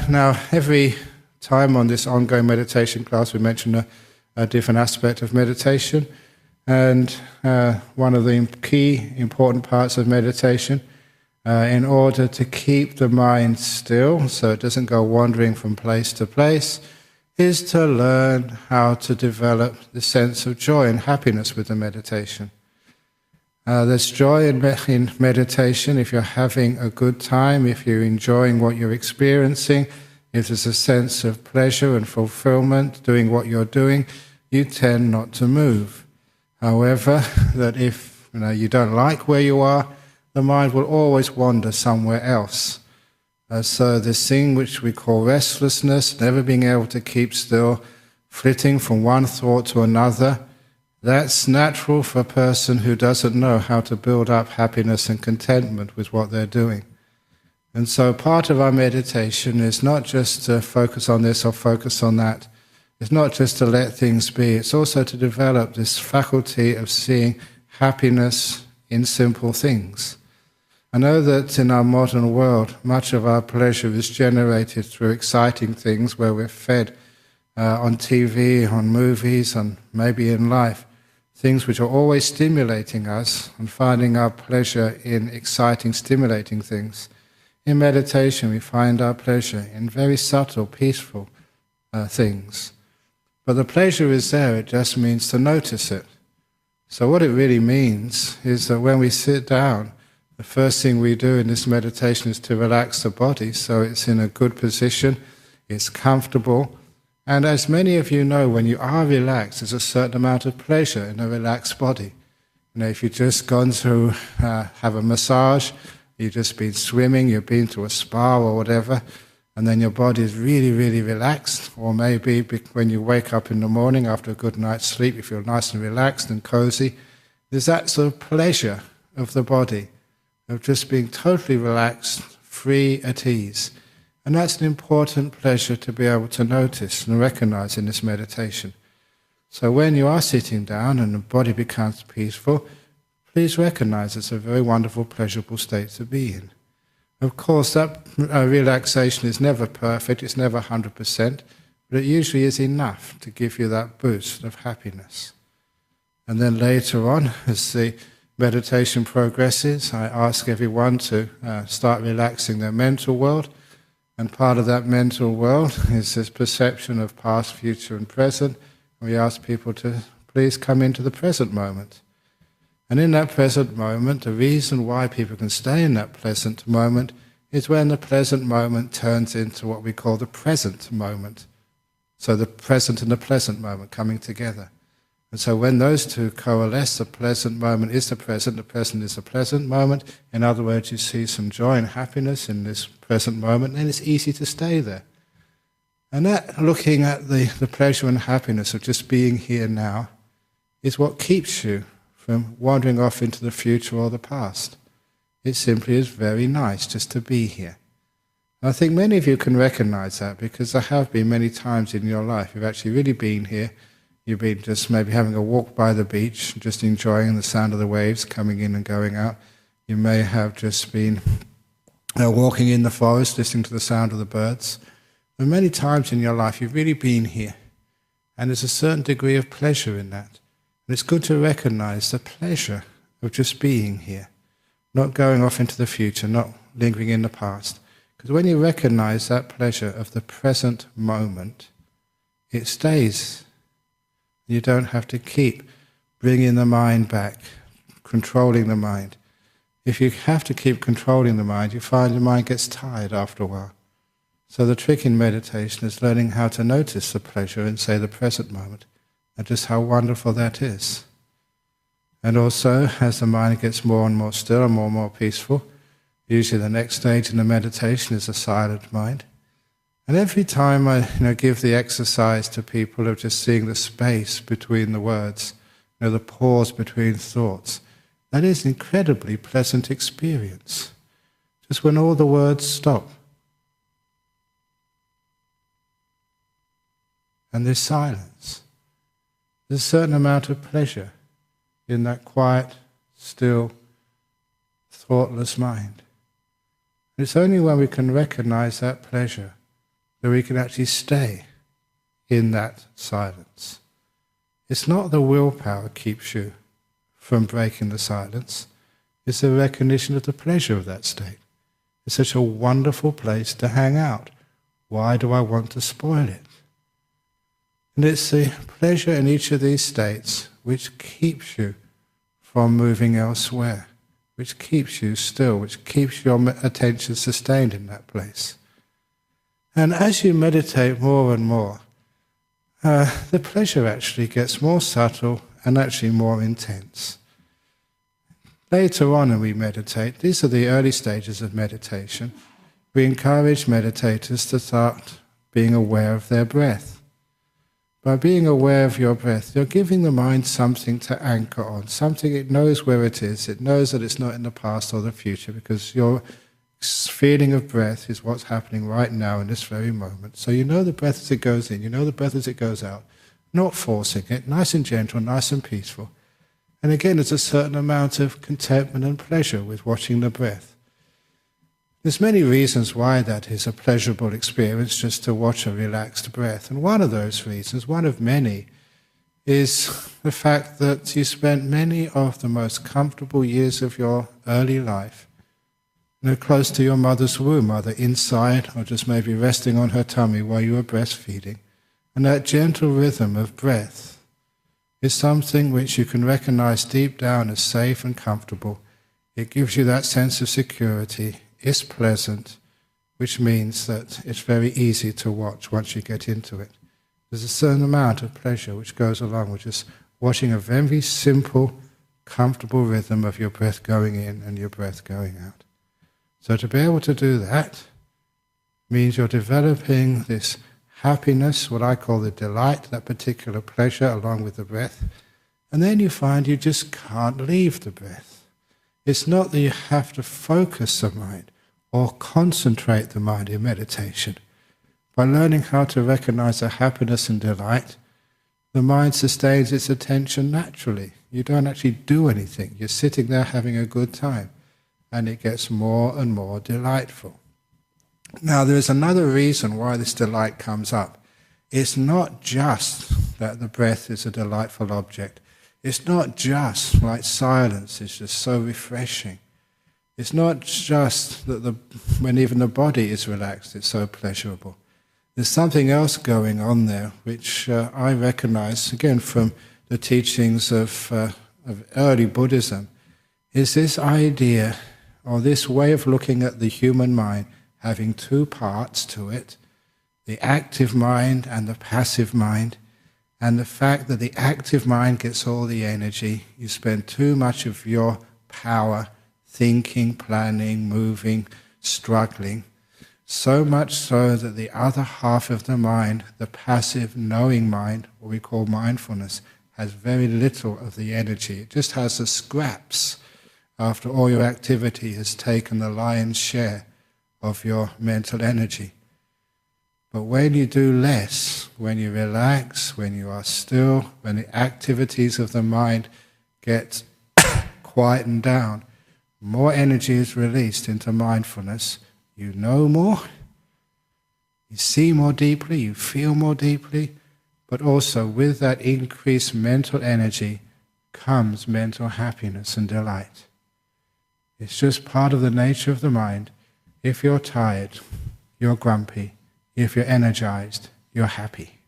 Now, every time on this ongoing meditation class, we mention a different aspect of meditation. And one of the key important parts of meditation, in order to keep the mind still so it doesn't go wandering from place to place, is to learn how to develop the sense of joy and happiness with the meditation. There's joy in meditation if you're having a good time, if you're enjoying what you're experiencing, if there's a sense of pleasure and fulfillment doing what you're doing, you tend not to move. However, that if you don't like where you are, the mind will always wander somewhere else. So this thing which we call restlessness, never being able to keep still, flitting from one thought to another, that's natural for a person who doesn't know how to build up happiness and contentment with what they're doing. And so part of our meditation is not just to focus on this or focus on that. It's not just to let things be. It's also to develop this faculty of seeing happiness in simple things. I know that in our modern world, much of our pleasure is generated through exciting things where we're fed on TV, on movies, and maybe in life. Things which are always stimulating us and finding our pleasure in exciting, stimulating things. In meditation, we find our pleasure in very subtle, peaceful things. But the pleasure is there, it just means to notice it. So what it really means is that when we sit down, the first thing we do in this meditation is to relax the body so it's in a good position, it's comfortable. And as many of you know, when you are relaxed, there's a certain amount of pleasure in a relaxed body. If you've just gone to have a massage, you've just been swimming, you've been to a spa or whatever, and then your body is really, really relaxed, or maybe when you wake up in the morning after a good night's sleep, you feel nice and relaxed and cozy. There's that sort of pleasure of the body, of just being totally relaxed, free, at ease. And that's an important pleasure to be able to notice and recognize in this meditation. So when you are sitting down and the body becomes peaceful, please recognize it's a very wonderful, pleasurable state to be in. Of course, that relaxation is never perfect, it's never 100%, but it usually is enough to give you that boost of happiness. And then later on, as the meditation progresses, I ask everyone to start relaxing their mental world. And part of that mental world is this perception of past, future, and present. We ask people to please come into the present moment. And in that present moment, the reason why people can stay in that pleasant moment is when the pleasant moment turns into what we call the present moment. So the present and the pleasant moment coming together. And so when those two coalesce, the pleasant moment is the present is the pleasant moment. In other words, you see some joy and happiness in this present moment, and it's easy to stay there. And that, looking at the pleasure and happiness of just being here now, is what keeps you from wandering off into the future or the past. It simply is very nice just to be here. And I think many of you can recognize that, because there have been many times in your life you've actually really been here. You've been just maybe having a walk by the beach, just enjoying the sound of the waves coming in and going out. You may have just been walking in the forest, listening to the sound of the birds. But many times in your life you've really been here. And there's a certain degree of pleasure in that. And it's good to recognize the pleasure of just being here, not going off into the future, not lingering in the past. Because when you recognize that pleasure of the present moment, it stays. You don't have to keep bringing the mind back, controlling the mind. If you have to keep controlling the mind, you find the mind gets tired after a while. So the trick in meditation is learning how to notice the pleasure in, say, the present moment, and just how wonderful that is. And also, as the mind gets more and more still and more peaceful, usually the next stage in the meditation is a silent mind. And every time I give the exercise to people of just seeing the space between the words, the pause between thoughts, that is an incredibly pleasant experience. Just when all the words stop. And there's silence. There's a certain amount of pleasure in that quiet, still, thoughtless mind. And it's only when we can recognize that pleasure that we can actually stay in that silence. It's not the willpower keeps you from breaking the silence. It's the recognition of the pleasure of that state. It's such a wonderful place to hang out. Why do I want to spoil it? And it's the pleasure in each of these states which keeps you from moving elsewhere, which keeps you still, which keeps your attention sustained in that place. And as you meditate more and more, the pleasure actually gets more subtle and actually more intense. Later on when we meditate, these are the early stages of meditation, we encourage meditators to start being aware of their breath. By being aware of your breath, you're giving the mind something to anchor on, something it knows where it is. It knows that it's not in the past or the future, because your feeling of breath is what's happening right now in this very moment. So you know the breath as it goes in, you know the breath as it goes out, not forcing it, nice and gentle, nice and peaceful. And again, there's a certain amount of contentment and pleasure with watching the breath. There's many reasons why that is a pleasurable experience, just to watch a relaxed breath. And one of those reasons, one of many, is the fact that you spent many of the most comfortable years of your early life close to your mother's womb, either inside or just maybe resting on her tummy while you were breastfeeding. And that gentle rhythm of breath is something which you can recognize deep down as safe and comfortable. It gives you that sense of security. It's pleasant, which means that it's very easy to watch once you get into it. There's a certain amount of pleasure which goes along with just watching a very simple, comfortable rhythm of your breath going in and your breath going out. So to be able to do that means you're developing this happiness, what I call the delight, that particular pleasure along with the breath. And then you find you just can't leave the breath. It's not that you have to focus the mind or concentrate the mind in meditation. By learning how to recognize the happiness and delight, the mind sustains its attention naturally. You don't actually do anything. You're sitting there having a good time, and it gets more and more delightful. Now, there is another reason why this delight comes up. It's not just that the breath is a delightful object. It's not just like silence is just so refreshing. It's not just that when even the body is relaxed, it's so pleasurable. There's something else going on there, which I recognize, again, from the teachings of early Buddhism, is this idea, or this way of looking at the human mind, having two parts to it, the active mind and the passive mind, and the fact that the active mind gets all the energy. You spend too much of your power thinking, planning, moving, struggling, so much so that the other half of the mind, the passive knowing mind, what we call mindfulness, has very little of the energy. It just has the scraps after all your activity has taken the lion's share of your mental energy. But when you do less, when you relax, when you are still, when the activities of the mind get quietened down, more energy is released into mindfulness. You know more, you see more deeply, you feel more deeply, but also with that increased mental energy comes mental happiness and delight. It's just part of the nature of the mind. If you're tired, you're grumpy. If you're energized, you're happy.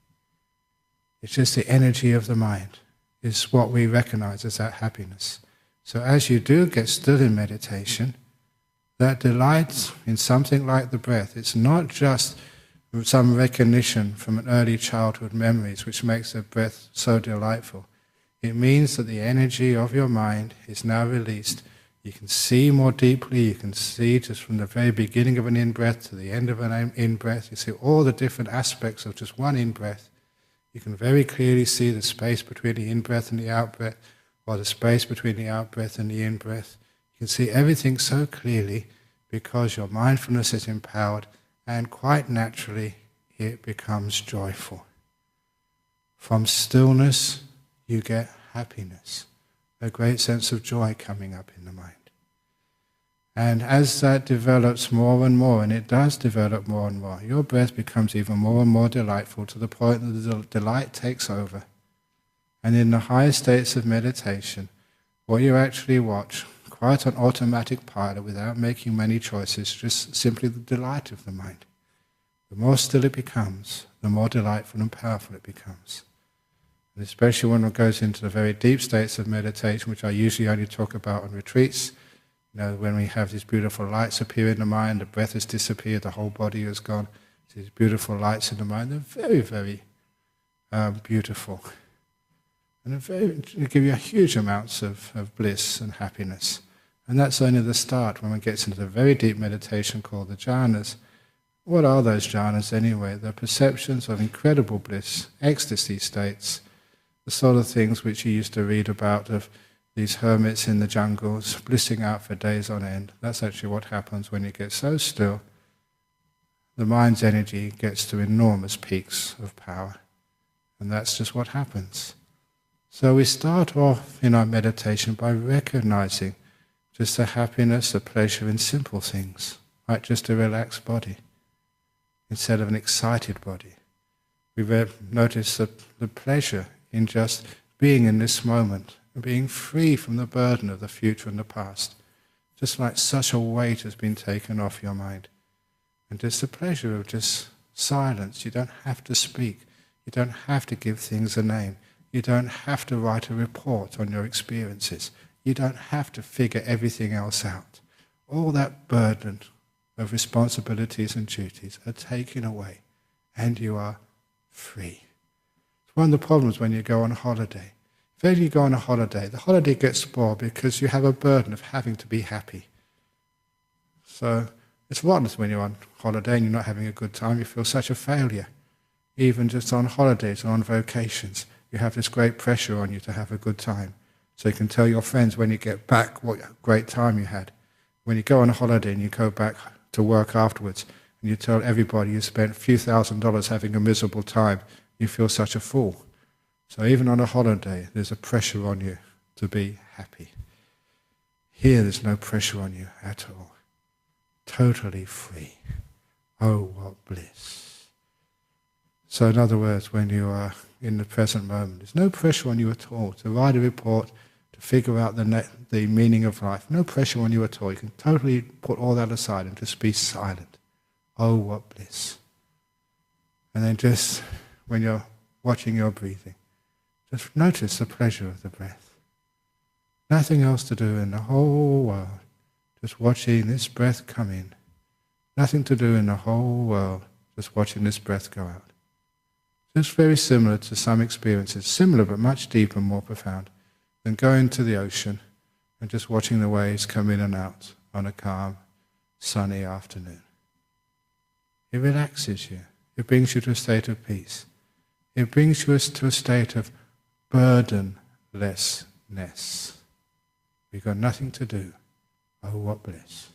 It's just the energy of the mind is what we recognize as that happiness. So as you do get still in meditation, that delight in something like the breath, it's not just some recognition from an early childhood memories which makes the breath so delightful. It means that the energy of your mind is now released. You can see more deeply, you can see just from the very beginning of an in-breath to the end of an in-breath, you see all the different aspects of just one in-breath. You can very clearly see the space between the in-breath and the out-breath, or the space between the out-breath and the in-breath. You can see everything so clearly because your mindfulness is empowered, and quite naturally it becomes joyful. From stillness you get happiness, a great sense of joy coming up in the mind. And as that develops more and more, and it does develop more and more, your breath becomes even more and more delightful to the point that the delight takes over. And in the higher states of meditation, what you actually watch, quite on automatic pilot without making many choices, just simply the delight of the mind. The more still it becomes, the more delightful and powerful it becomes. And especially when it goes into the very deep states of meditation, which I usually only talk about on retreats, when we have these beautiful lights appear in the mind, the breath has disappeared, the whole body has gone. These beautiful lights in the mind, they're very, very beautiful. And they give you huge amounts of bliss and happiness. And that's only the start when one gets into the very deep meditation called the jhanas. What are those jhanas anyway? They're perceptions of incredible bliss, ecstasy states, the sort of things which you used to read about of these hermits in the jungles, blissing out for days on end. That's actually what happens when you get so still. The mind's energy gets to enormous peaks of power. And that's just what happens. So we start off in our meditation by recognizing just the happiness, the pleasure in simple things, like just a relaxed body, instead of an excited body. We notice the pleasure in just being in this moment, being free from the burden of the future and the past, just like such a weight has been taken off your mind. And just the pleasure of just silence. You don't have to speak. You don't have to give things a name. You don't have to write a report on your experiences. You don't have to figure everything else out. All that burden of responsibilities and duties are taken away, and you are free. It's one of the problems when you go on holiday. If you go on a holiday, the holiday gets spoiled because you have a burden of having to be happy. So it's rotten when you're on holiday and you're not having a good time. You feel such a failure. Even just on holidays or on vacations, you have this great pressure on you to have a good time. So you can tell your friends when you get back what a great time you had. When you go on a holiday and you go back to work afterwards and you tell everybody you spent a few $1,000s having a miserable time, you feel such a fool. So even on a holiday, there's a pressure on you to be happy. Here, there's no pressure on you at all. Totally free. Oh, what bliss. So in other words, when you are in the present moment, there's no pressure on you at all to write a report, to figure out the meaning of life. No pressure on you at all. You can totally put all that aside and just be silent. Oh, what bliss. And then just, when you're watching your breathing, just notice the pleasure of the breath. Nothing else to do in the whole world. Just watching this breath come in. Nothing to do in the whole world. Just watching this breath go out. Just very similar to some experiences. Similar but much deeper and more profound than going to the ocean and just watching the waves come in and out on a calm, sunny afternoon. It relaxes you. It brings you to a state of peace. It brings you to a state of burdenlessness. We've got nothing to do. Oh, what bliss.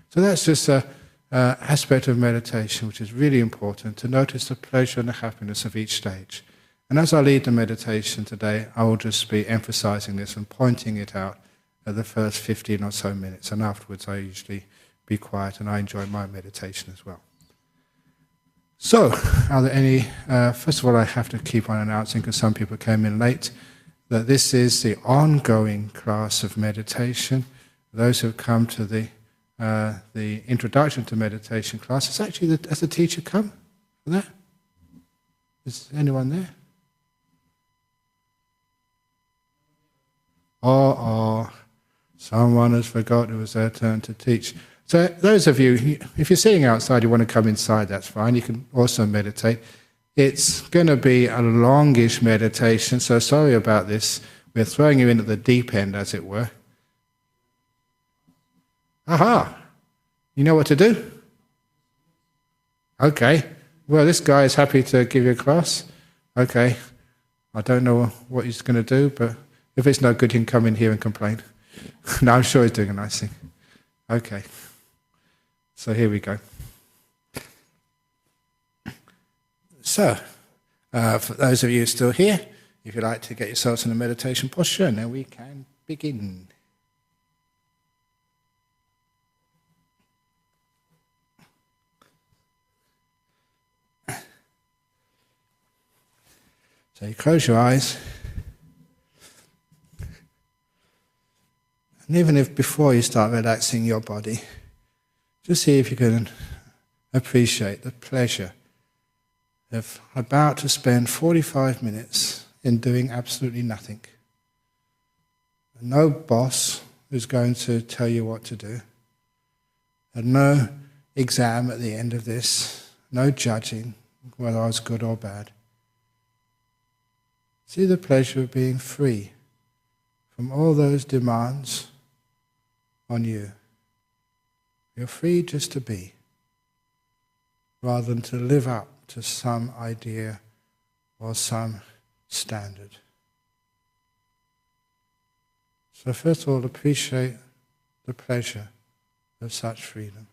So that's just an aspect of meditation which is really important, to notice the pleasure and the happiness of each stage. And as I lead the meditation today, I will just be emphasizing this and pointing it out at the first 15 or so minutes. And afterwards I usually be quiet and I enjoy my meditation as well. So, are there any, first of all I have to keep on announcing, because some people came in late, that this is the ongoing class of meditation. Those who have come to the introduction to meditation class, it's actually, has the teacher come for that? Is anyone there? Someone has forgotten it was their turn to teach. So those of you, if you're sitting outside, you want to come inside, that's fine. You can also meditate. It's going to be a longish meditation, so sorry about this. We're throwing you in at the deep end, as it were. Aha! You know what to do? Okay. Well, this guy is happy to give you a class. Okay. I don't know what he's going to do, but if it's no good, he can come in here and complain. No, I'm sure he's doing a nice thing. Okay. So here we go. So, for those of you still here, if you'd like to get yourselves in a meditation posture, now we can begin. So you close your eyes, and even if before you start relaxing your body, just see if you can appreciate the pleasure of about to spend 45 minutes in doing absolutely nothing. No boss who's going to tell you what to do, and no exam at the end of this, no judging whether I was good or bad. See the pleasure of being free from all those demands on you. You're free just to be, rather than to live up to some idea or some standard. So first of all, appreciate the pleasure of such freedom.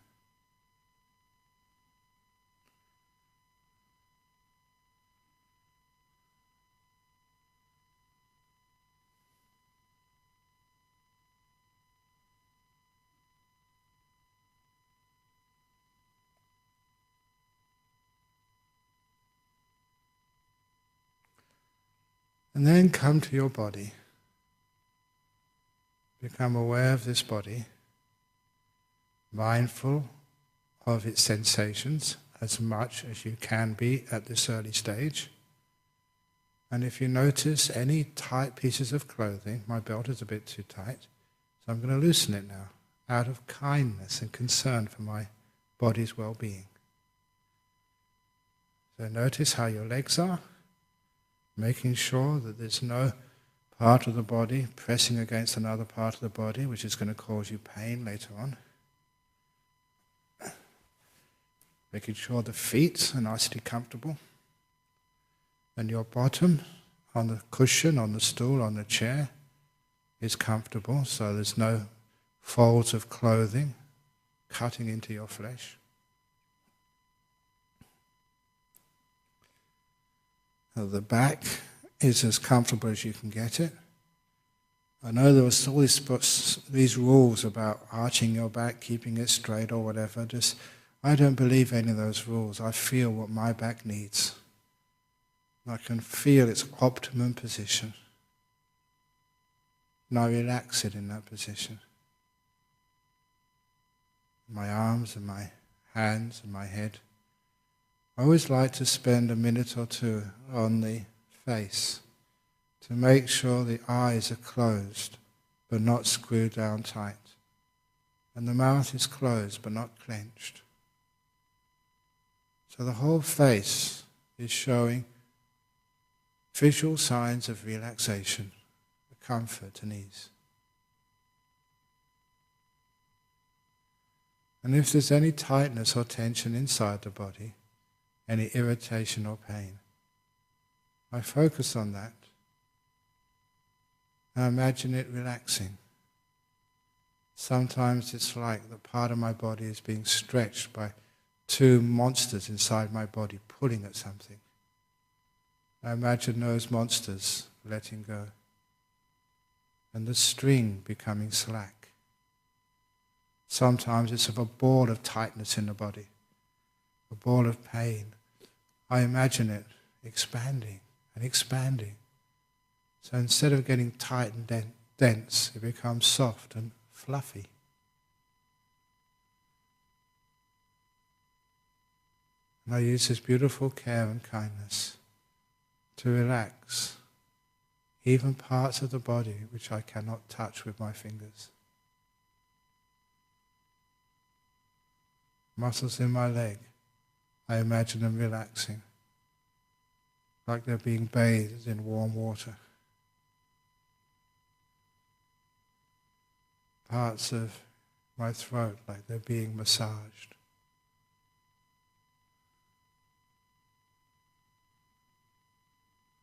And then come to your body. Become aware of this body, mindful of its sensations as much as you can be at this early stage. And if you notice any tight pieces of clothing, my belt is a bit too tight, so I'm going to loosen it now, out of kindness and concern for my body's well-being. So notice how your legs are, making sure that there's no part of the body pressing against another part of the body, which is going to cause you pain later on. Making sure the feet are nicely comfortable. And your bottom on the cushion, on the stool, on the chair is comfortable, so there's no folds of clothing cutting into your flesh. The back is as comfortable as you can get it. I know there was all these rules about arching your back, keeping it straight or whatever. I don't believe any of those rules. I feel what my back needs. I can feel its optimum position. And I relax it in that position. My arms and my hands and my head. I always like to spend a minute or two on the face to make sure the eyes are closed but not screwed down tight. And the mouth is closed but not clenched. So the whole face is showing visual signs of relaxation, comfort and ease. And if there's any tightness or tension inside the body, any irritation or pain, I focus on that. I imagine it relaxing. Sometimes it's like the part of my body is being stretched by two monsters inside my body pulling at something. I imagine those monsters letting go and the string becoming slack. Sometimes it's of a ball of tightness in the body, a ball of pain. I imagine it expanding and expanding. So instead of getting tight and dense, it becomes soft and fluffy. And I use this beautiful care and kindness to relax even parts of the body which I cannot touch with my fingers. Muscles in my leg, I imagine them relaxing, like they're being bathed in warm water. Parts of my throat, like they're being massaged.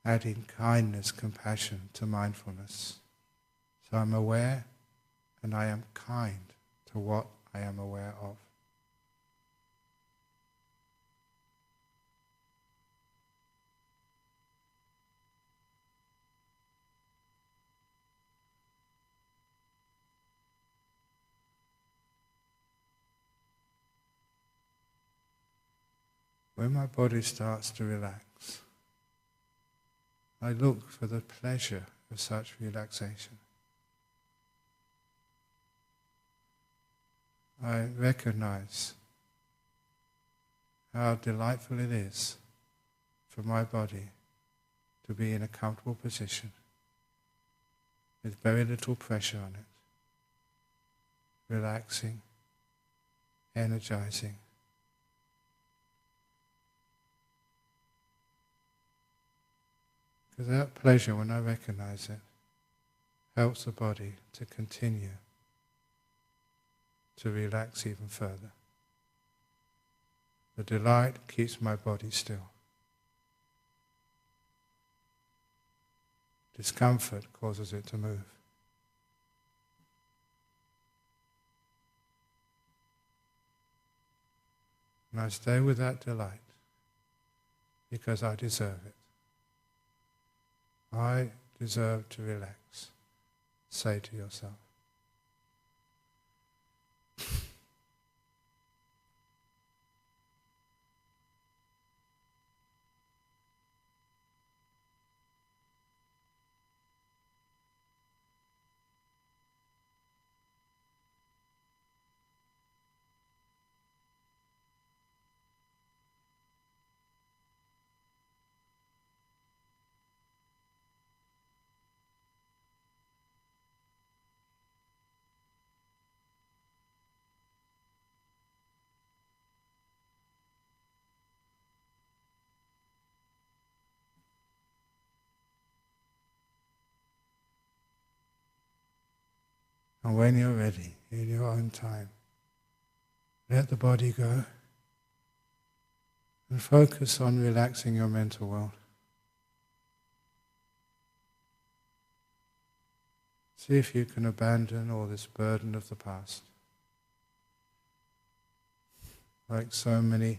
Adding kindness, compassion to mindfulness. So I'm aware and I am kind to what I am aware of. When my body starts to relax, I look for the pleasure of such relaxation. I recognize how delightful it is for my body to be in a comfortable position with very little pressure on it, relaxing, energizing. Because that pleasure, when I recognize it, helps the body to continue to relax even further. The delight keeps my body still. Discomfort causes it to move. And I stay with that delight because I deserve it. I deserve to relax. Say to yourself. And when you're ready, in your own time, let the body go and focus on relaxing your mental world. See if you can abandon all this burden of the past. Like so many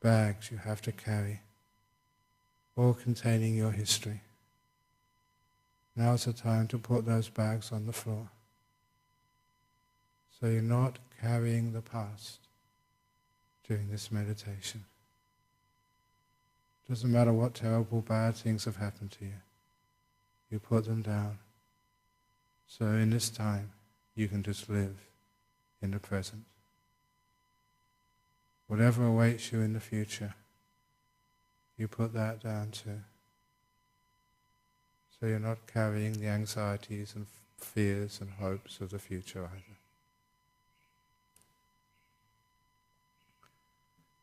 bags you have to carry, all containing your history. Now's the time to put those bags on the floor. So you're not carrying the past during this meditation. Doesn't matter what terrible bad things have happened to you. You put them down. So in this time, you can just live in the present. Whatever awaits you in the future, you put that down too. So you're not carrying the anxieties and fears and hopes of the future either.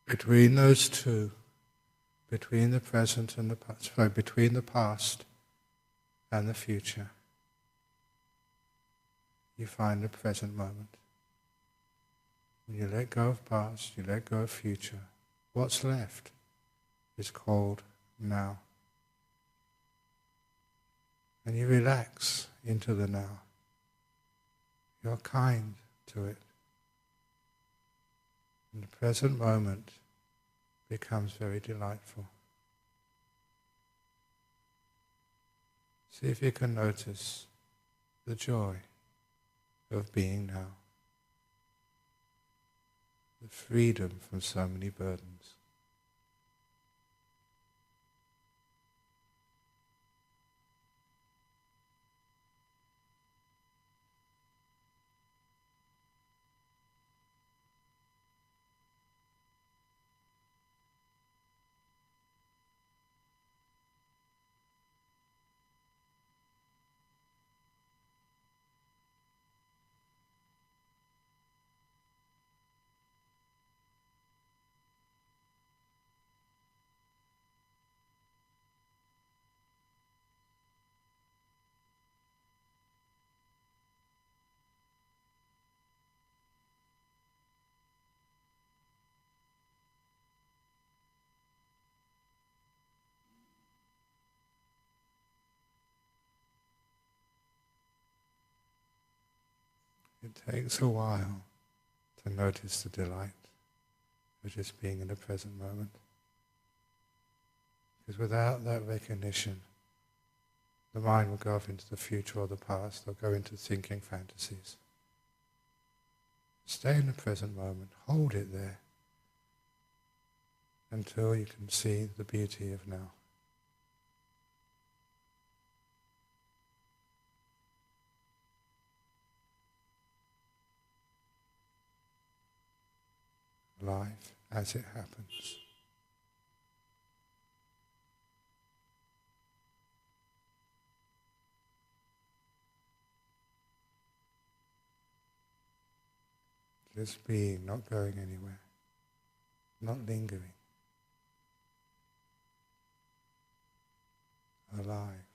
Between those two, between the present and the past, between the past and the future, you find the present moment. When you let go of past, you let go of future, what's left is called now. And you relax into the now. You're kind to it. And the present moment becomes very delightful. See if you can notice the joy of being now. The freedom from so many burdens. It takes a while to notice the delight of just being in the present moment. Because without that recognition, the mind will go off into the future or the past, or go into thinking fantasies. Stay in the present moment, hold it there, until you can see the beauty of now. alive as it happens. Just being, not going anywhere, not lingering, alive.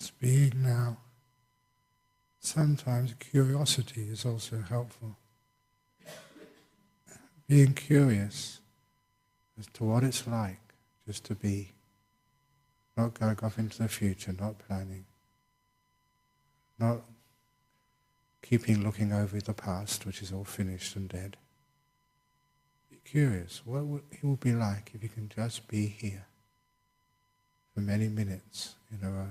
Just being now. Sometimes curiosity is also helpful. Being curious as to what it's like just to be, not going off into the future, not planning, not keeping looking over the past, which is all finished and dead. Be curious, what it would be like if you can just be here for many minutes in a row.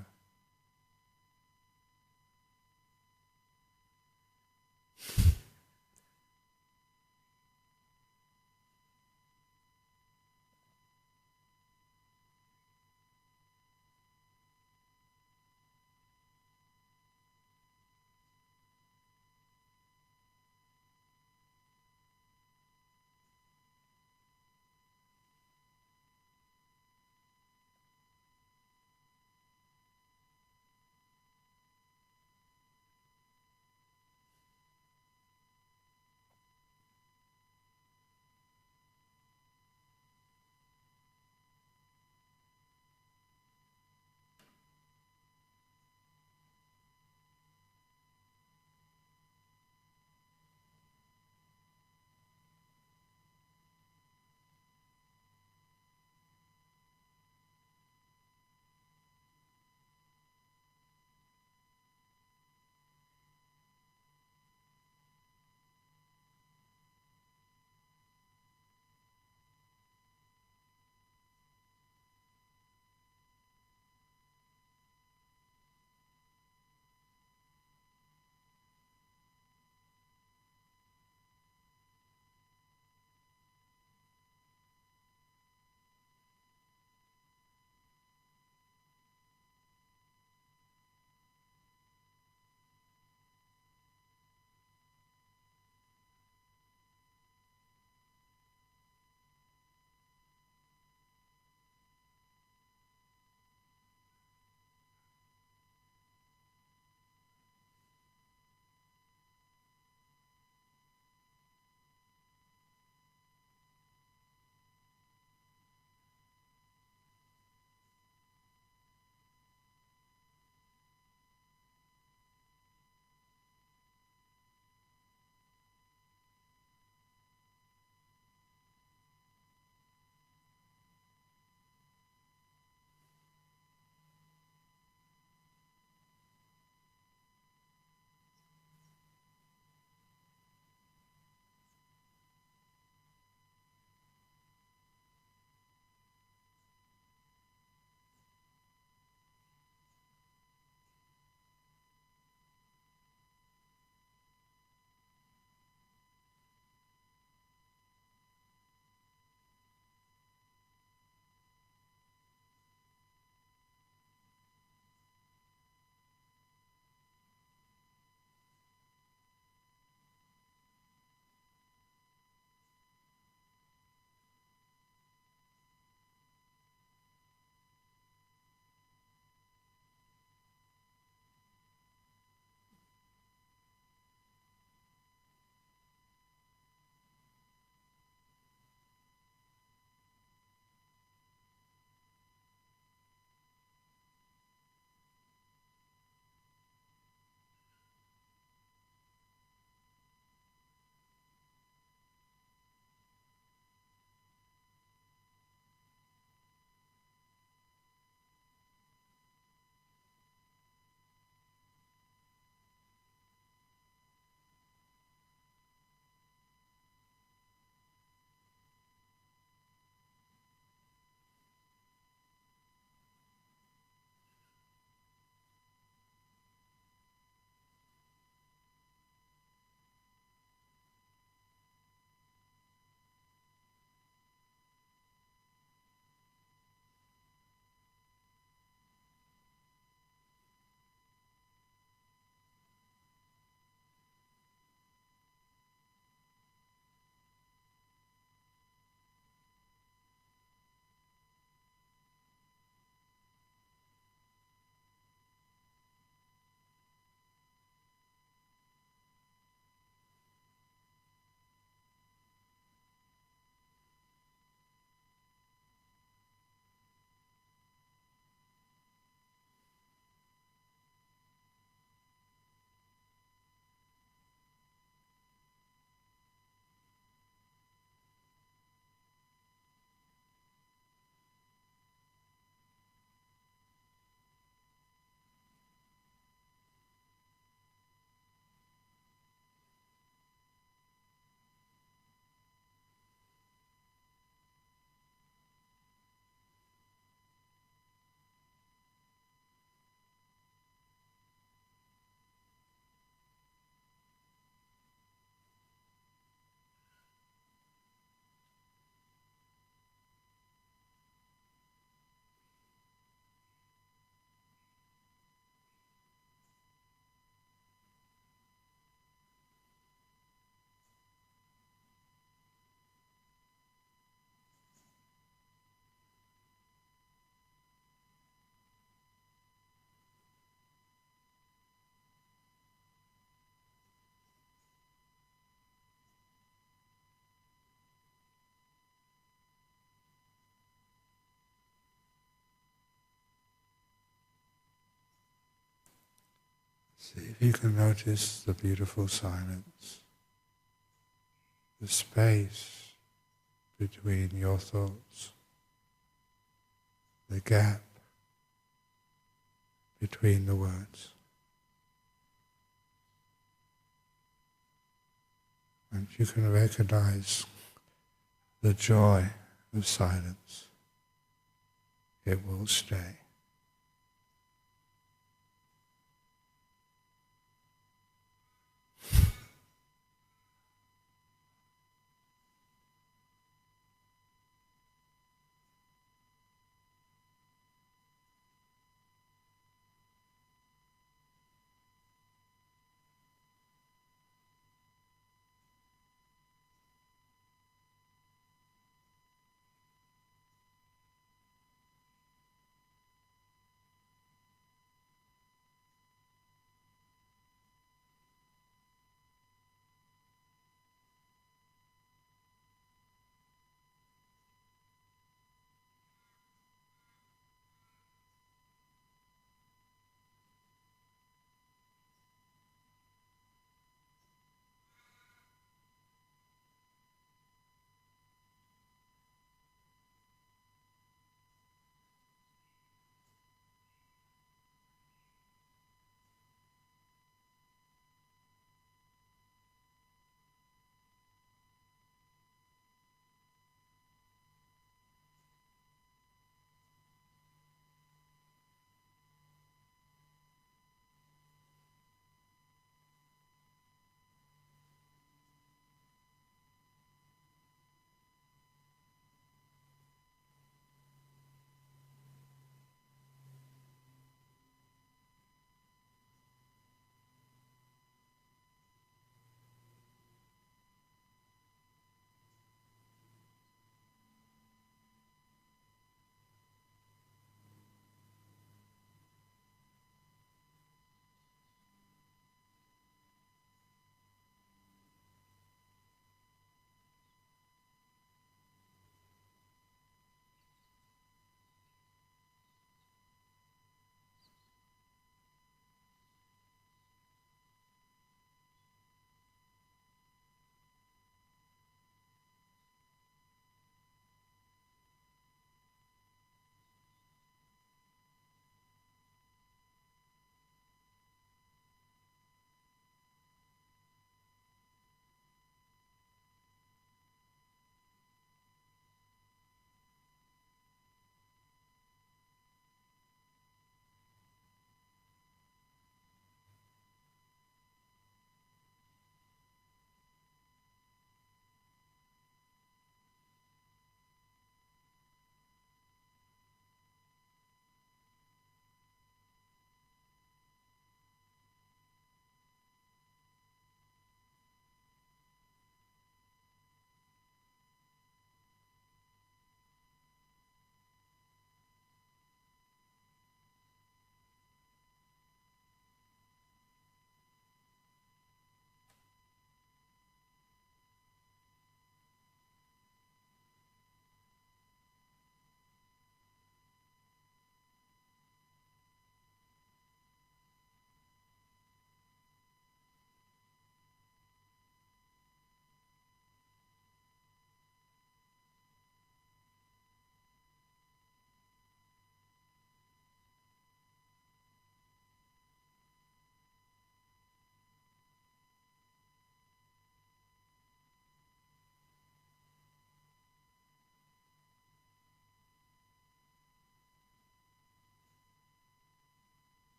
See if you can notice the beautiful silence, the space between your thoughts, the gap between the words. And you can recognize the joy of silence. It will stay.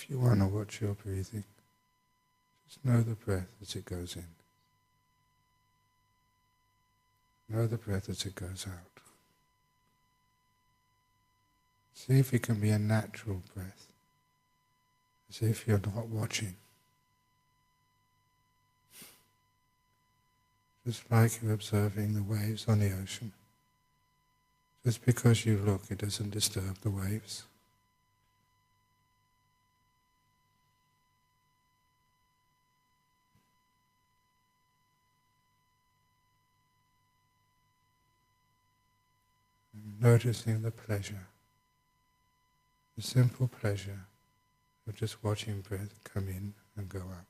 If you want to watch your breathing, just know the breath as it goes in. Know the breath as it goes out. See if it can be a natural breath, as if you're not watching. Just like you're observing the waves on the ocean. Just because you look, it doesn't disturb the waves. Noticing the pleasure, the simple pleasure of just watching breath come in and go out.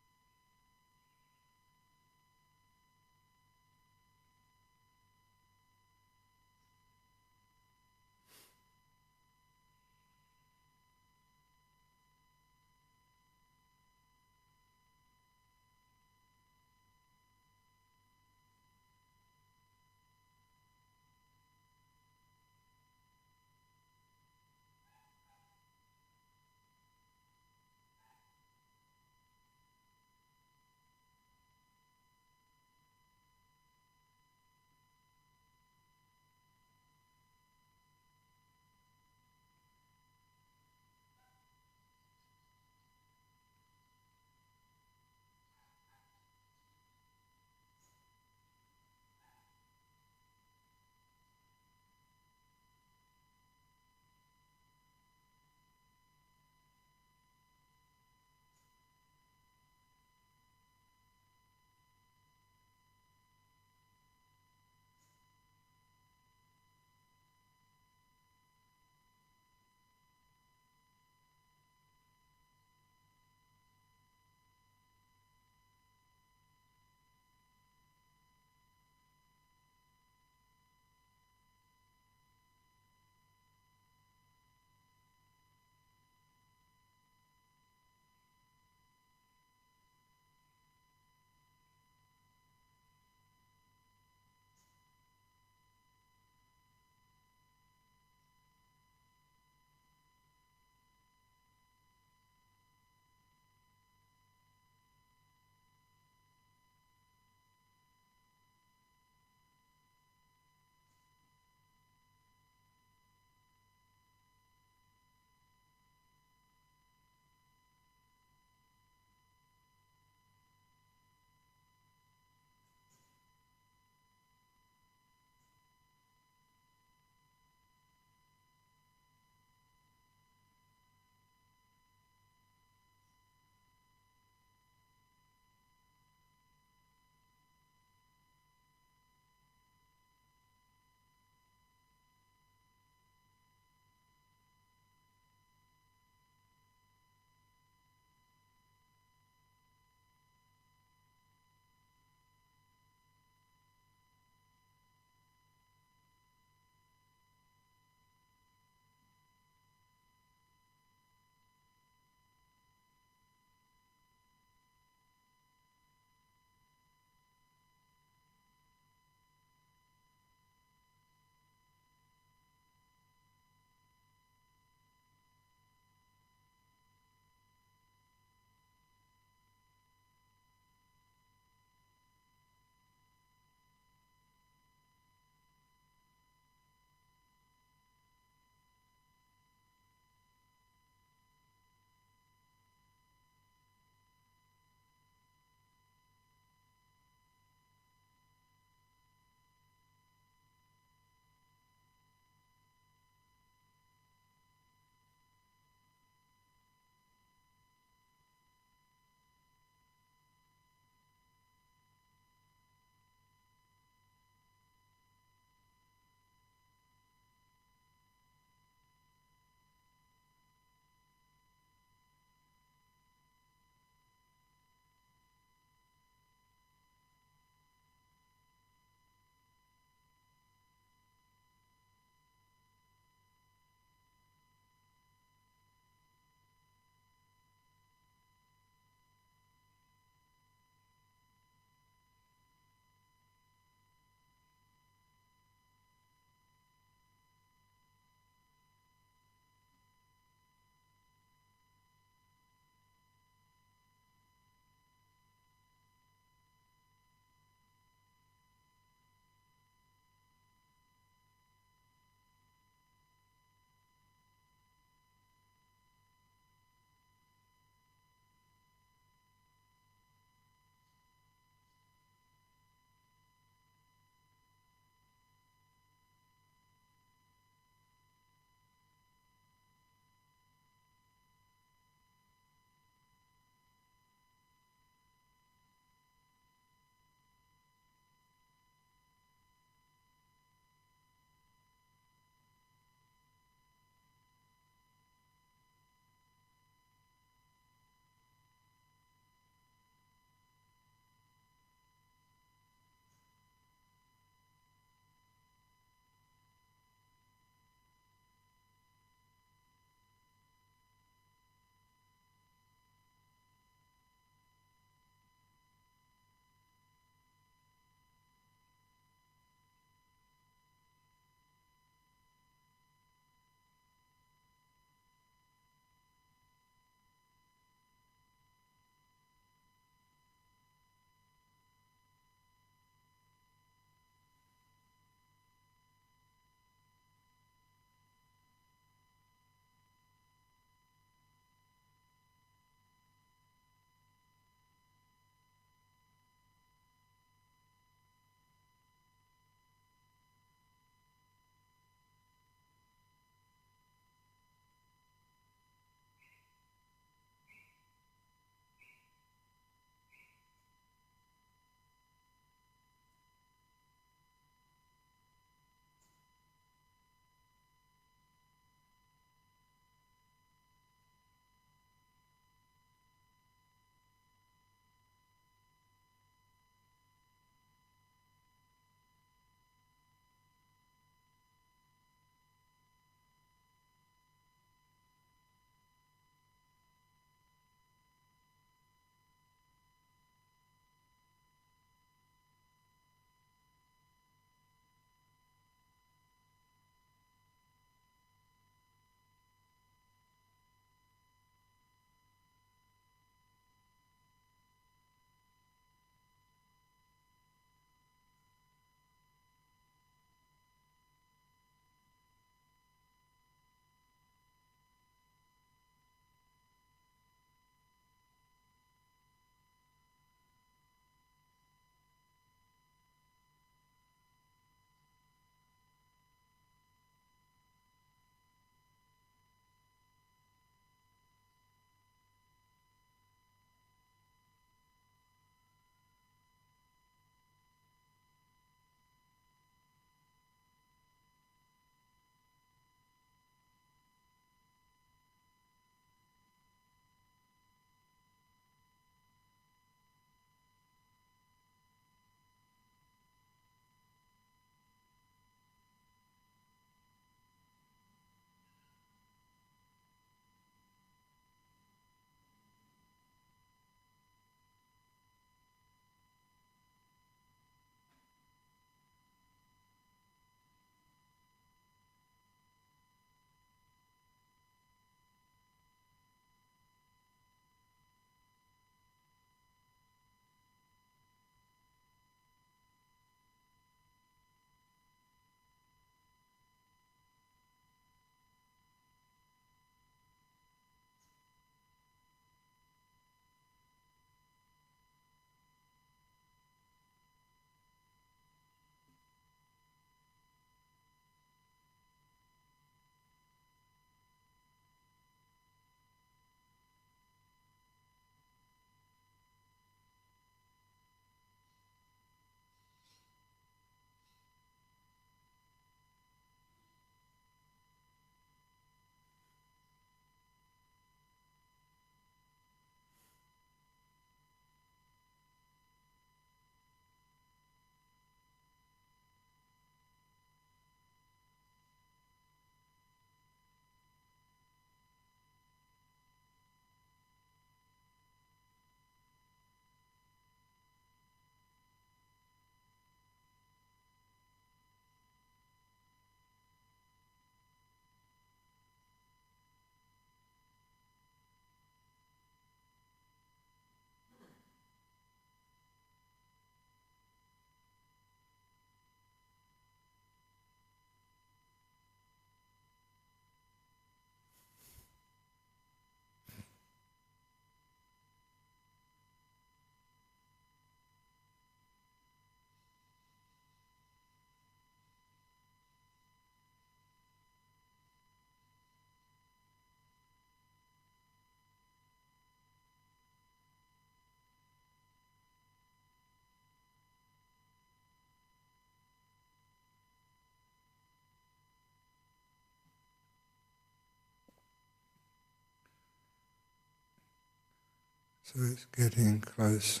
So it's getting close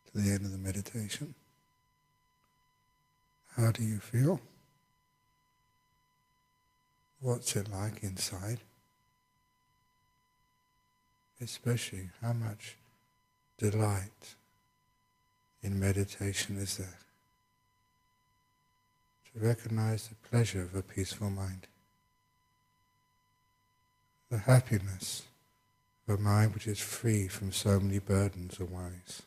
to the end of the meditation. How do you feel? What's it like inside? Especially how much delight in meditation is there? To recognize the pleasure of a peaceful mind, the happiness of a mind which is free from so many burdens or worries.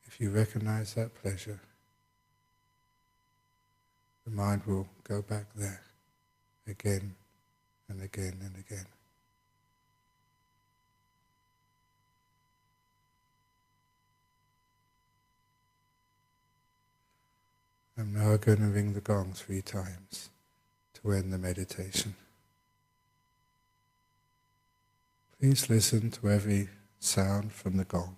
If you recognize that pleasure, the mind will go back there again and again and again. I'm now going to ring the gong 3 times to end the meditation. Please listen to every sound from the gong.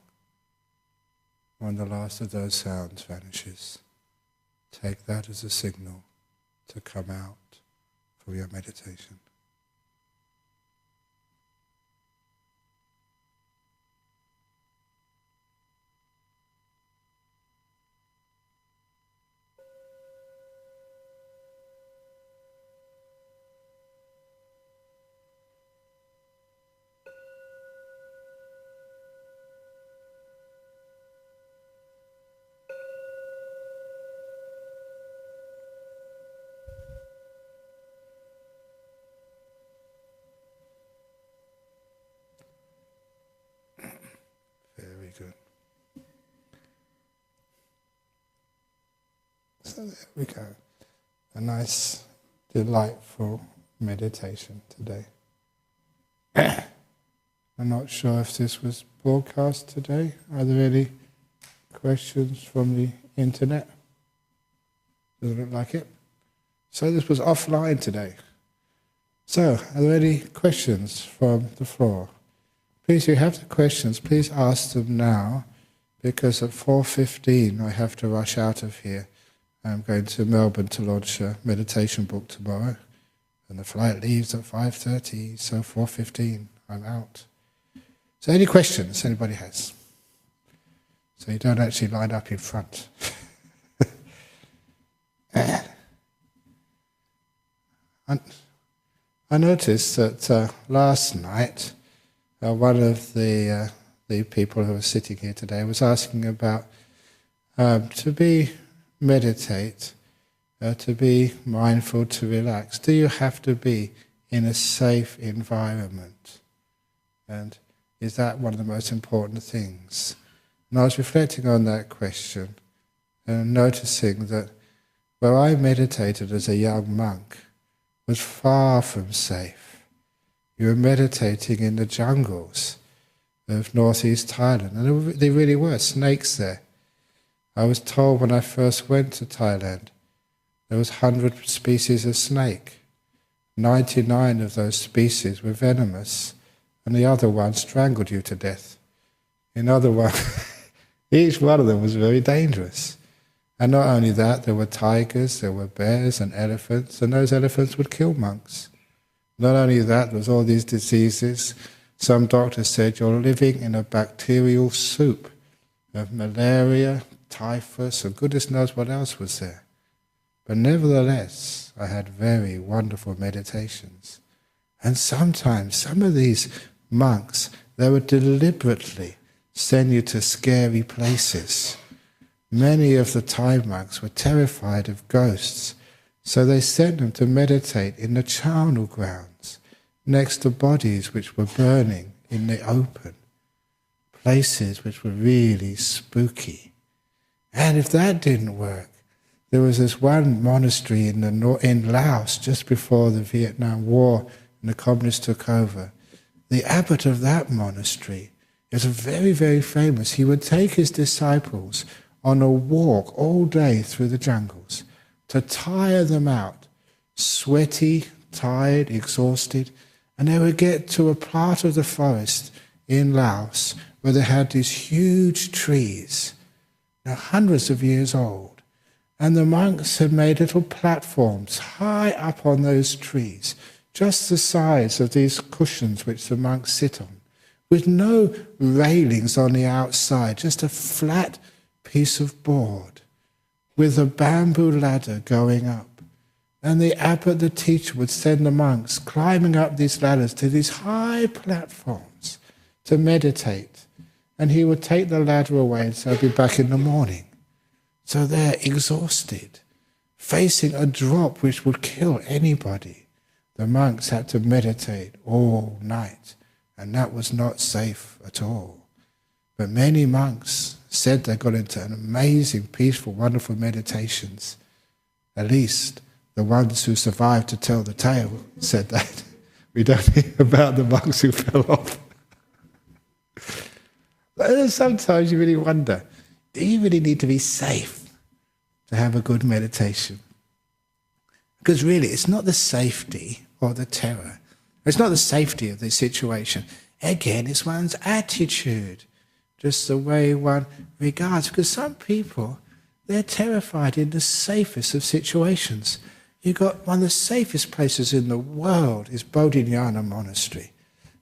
When the last of those sounds vanishes, take that as a signal to come out from your meditation. Very good. So there we go. A nice, delightful meditation today. I'm not sure if this was broadcast today. Are there any questions from the internet? Does it look like it? So this was offline today. So, are there any questions from the floor? Please, if you have the questions, please ask them now, because at 4:15 I have to rush out of here. I'm going to Melbourne to launch a meditation book tomorrow, and the flight leaves at 5:30, so 4:15 I'm out. So any questions anybody has? So you don't actually line up in front. I noticed that last night, one of the people who were sitting here today was asking about to meditate, to be mindful, to relax. Do you have to be in a safe environment? And is that one of the most important things? And I was reflecting on that question and noticing that where I meditated as a young monk was far from safe. You were meditating in the jungles of northeast Thailand, and there really were snakes there. I was told when I first went to Thailand there was 100 species of snake. 99 of those species were venomous, and the other one strangled you to death. In other words, each one of them was very dangerous. And not only that, there were tigers, there were bears and elephants, and those elephants would kill monks. Not only that, there was all these diseases. Some doctors said you're living in a bacterial soup of malaria, typhus, and goodness knows what else was there. But nevertheless, I had very wonderful meditations. And sometimes, some of these monks, they would deliberately send you to scary places. Many of the Thai monks were terrified of ghosts, so they sent them to meditate in the charnel grounds, next to bodies which were burning in the open, places which were really spooky. And if that didn't work, there was this one monastery in Laos just before the Vietnam War and the communists took over. The abbot of that monastery is very, very famous. He would take his disciples on a walk all day through the jungles to tire them out, sweaty, tired, exhausted, and they would get to a part of the forest in Laos where they had these huge trees, now hundreds of years old, and the monks had made little platforms high up on those trees just the size of these cushions which the monks sit on, with no railings on the outside, just a flat piece of board with a bamboo ladder going up. And the abbot, the teacher, would send the monks climbing up these ladders to these high platforms to meditate. And he would take the ladder away and say, I'll be back in the morning. So they're exhausted, facing a drop which would kill anybody. The monks had to meditate all night, and that was not safe at all. But many monks said they got into an amazing, peaceful, wonderful meditations. At least the ones who survived to tell the tale said that. We don't hear about the monks who fell off. But sometimes you really wonder, do you really need to be safe to have a good meditation? Because really, it's not the safety or the terror. It's not the safety of the situation. Again, it's one's attitude, just the way one regards. Because some people, they're terrified in the safest of situations. You've got one of the safest places in the world is Bodhinyana Monastery.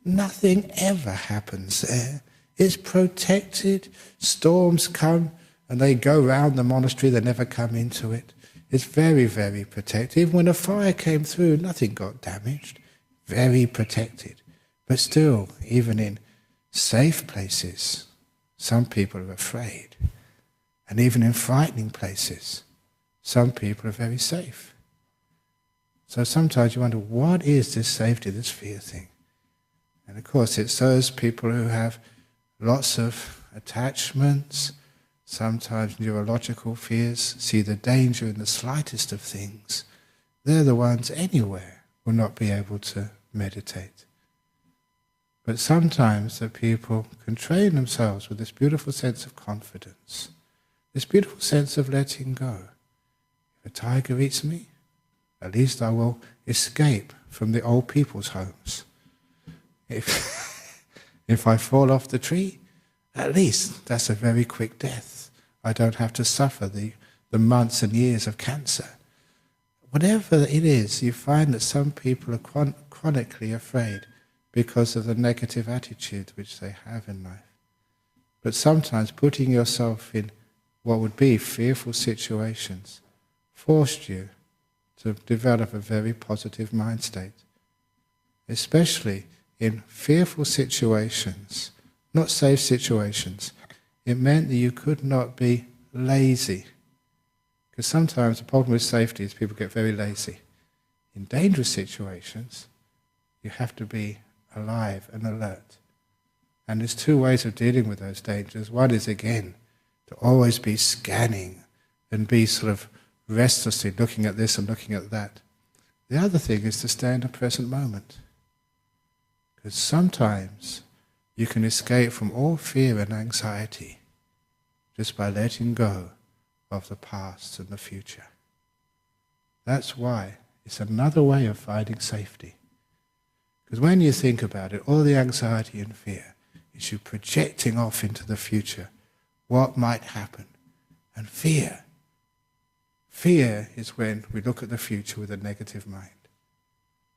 Nothing ever happens there. It's protected. Storms come and they go round the monastery, they never come into it. It's very, very protected. Even when a fire came through, nothing got damaged. Very protected. But still, even in safe places, some people are afraid. And even in frightening places, some people are very safe. So sometimes you wonder, what is this safety, this fear thing? And of course, it's those people who have lots of attachments, sometimes neurological fears, see the danger in the slightest of things. They're the ones anywhere will not be able to meditate. But sometimes the people can train themselves with this beautiful sense of confidence, this beautiful sense of letting go. If a tiger eats me, at least I will escape from the old people's homes. If I fall off the tree, at least that's a very quick death. I don't have to suffer the months and years of cancer. Whatever it is, you find that some people are chronically afraid because of the negative attitude which they have in life. But sometimes putting yourself in what would be fearful situations forced you to develop a very positive mind state. Especially in fearful situations, not safe situations, it meant that you could not be lazy. Because sometimes the problem with safety is people get very lazy. In dangerous situations, you have to be alive and alert. And there's two ways of dealing with those dangers. One is, again, to always be scanning and be sort of restlessly looking at this and looking at that. The other thing is to stay in the present moment. Because sometimes you can escape from all fear and anxiety just by letting go of the past and the future. That's why it's another way of finding safety. Because when you think about it, all the anxiety and fear is you projecting off into the future what might happen. And fear is when we look at the future with a negative mind.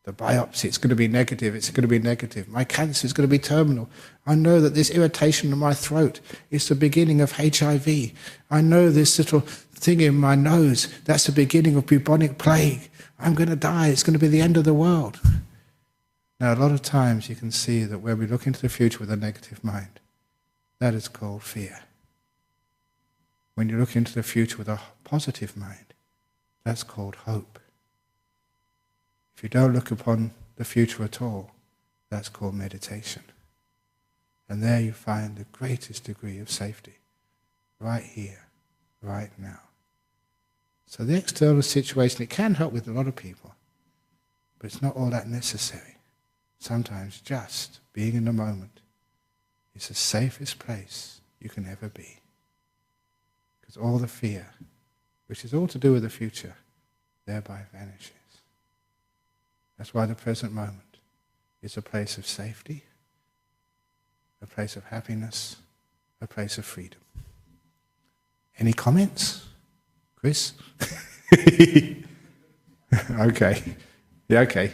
The biopsy, it's going to be negative, it's going to be negative. My cancer is going to be terminal. I know that this irritation in my throat is the beginning of HIV. I know this little thing in my nose, that's the beginning of bubonic plague. I'm going to die, it's going to be the end of the world. Now, a lot of times you can see that when we look into the future with a negative mind, that is called fear. When you look into the future with a positive mind, that's called hope. If you don't look upon the future at all, that's called meditation. And there you find the greatest degree of safety, right here, right now. So the external situation, it can help with a lot of people, but it's not all that necessary. Sometimes just being in the moment is the safest place you can ever be. Because all the fear, which is all to do with the future, thereby vanishes. That's why the present moment is a place of safety, a place of happiness, a place of freedom. Any comments? Chris? Okay. Yeah, okay.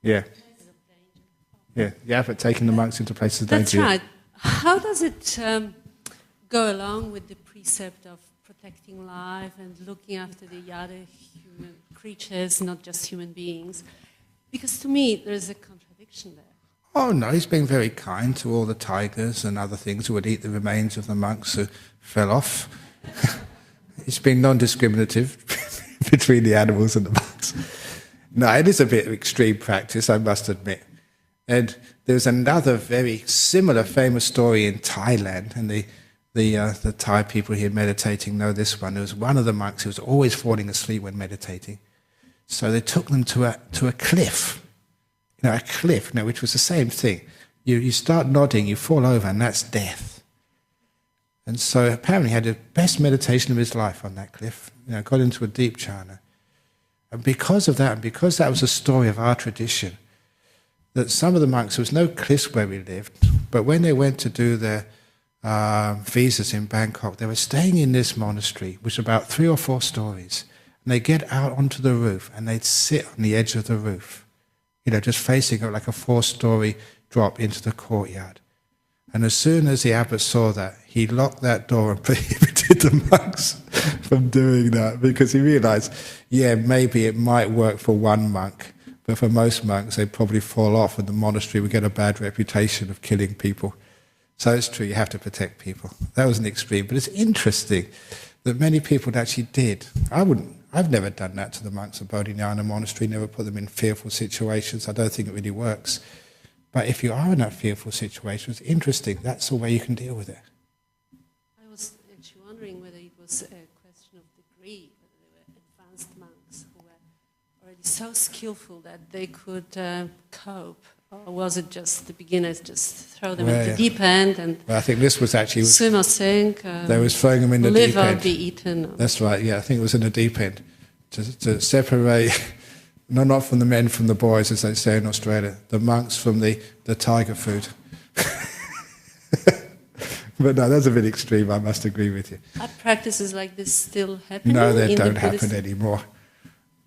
Yeah. Yeah, yeah, but taking the monks into places of danger. That's right. How does it go along with the precept of protecting life and looking after the other human creatures, not just human beings? Because to me, there's a contradiction there. Oh no, he's been very kind to all the tigers and other things who would eat the remains of the monks who fell off. He's been non-discriminative between the animals and the monks. No, it is a bit of extreme practice, I must admit. And there's another very similar famous story in Thailand, and the Thai people here meditating know this one. There was one of the monks who was always falling asleep when meditating. So they took them to a cliff, a cliff, which was the same thing. You start nodding, you fall over, and that's death. And so apparently he had the best meditation of his life on that cliff. Got into a deep jhana. And because of that, and because that was a story of our tradition, that some of the monks, there was no cliffs where we lived, but when they went to do their visas in Bangkok, they were staying in this monastery, which was about 3 or 4 stories. And they'd get out onto the roof, and they'd sit on the edge of the roof, just facing it like a 4-story drop into the courtyard. And as soon as the abbot saw that, he locked that door and prohibited the monks from doing that, because he realized, maybe it might work for one monk, but for most monks, they'd probably fall off, and the monastery would get a bad reputation of killing people. So it's true, you have to protect people. That was an extreme, but it's interesting that many people actually did. I've never done that to the monks of Bodhinyana Monastery, never put them in fearful situations. I don't think it really works. But if you are in that fearful situation, it's interesting. That's the way you can deal with it. I was actually wondering whether it was a question of degree, whether they were advanced monks who were already so skillful that they could cope, or was it just the beginners just throw them into the deep end and I think this was actually swim or sink? They was throwing them in the deep end. Live or be eaten. That's right. Yeah, I think it was in the deep end to separate. No, not from the men from the boys, as they say in Australia. The monks from the tiger food. But no, that's a bit extreme, I must agree with you. Are practices like this still happening? No, they don't happen anymore.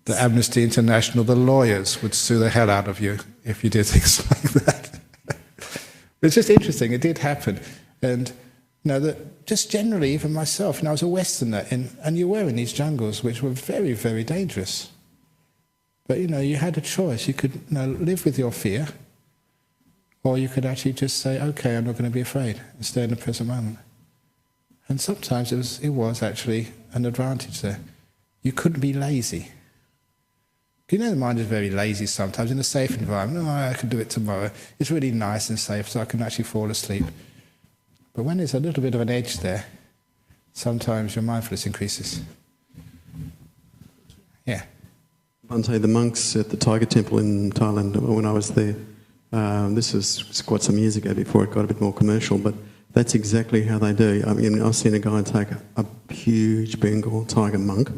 The Amnesty International, the lawyers would sue the hell out of you if you did things like that. It's just interesting, it did happen. And just generally, even myself, I was a Westerner, and you were in these jungles which were very, very dangerous. But you had a choice. You could live with your fear, or you could actually just say, okay, I'm not going to be afraid, and stay in the present moment. And sometimes it was actually an advantage there. You couldn't be lazy. The mind is very lazy sometimes in a safe environment. Oh, I can do it tomorrow. It's really nice and safe, so I can actually fall asleep. But when there's a little bit of an edge there, sometimes your mindfulness increases. Yeah. Bhante, the monks at the Tiger Temple in Thailand, when I was there, this was quite some years ago before it got a bit more commercial, but that's exactly how they do. I mean, I've seen a guy take a huge Bengal tiger monk,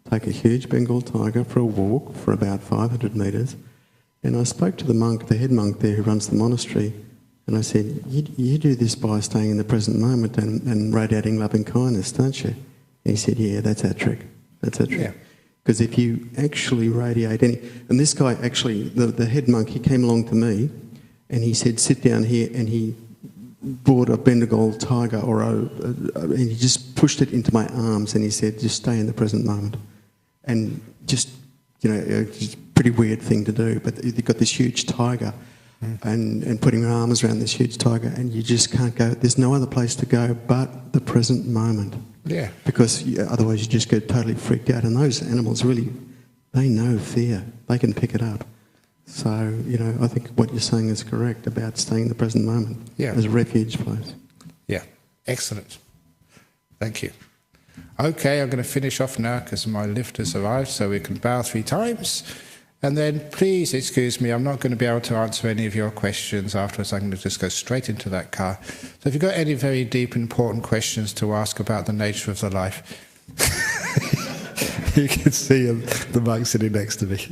take a huge Bengal tiger for a walk for about 500 metres, and I spoke to the monk, the head monk there who runs the monastery, and I said, you do this by staying in the present moment and radiating loving kindness, don't you? And he said, yeah, that's our trick. That's our trick. Yeah. Because if you actually radiate and this guy actually, the head monk, he came along to me and he said, sit down here, and he brought a Bengal tiger and he just pushed it into my arms and he said, just stay in the present moment. And just, it's a pretty weird thing to do, but you've got this huge tiger and putting your arms around this huge tiger, and you just can't go, there's no other place to go but the present moment. Yeah. Because otherwise you just get totally freaked out. And those animals really, they know fear. They can pick it up. So, I think what you're saying is correct about staying in the present moment as a refuge place. Yeah. Excellent. Thank you. Okay, I'm going to finish off now because my lift has arrived, so we can bow 3 times. And then please excuse me, I'm not going to be able to answer any of your questions afterwards. I'm going to just go straight into that car. So if you've got any very deep, important questions to ask about the nature of the life, you can see the monk sitting next to me.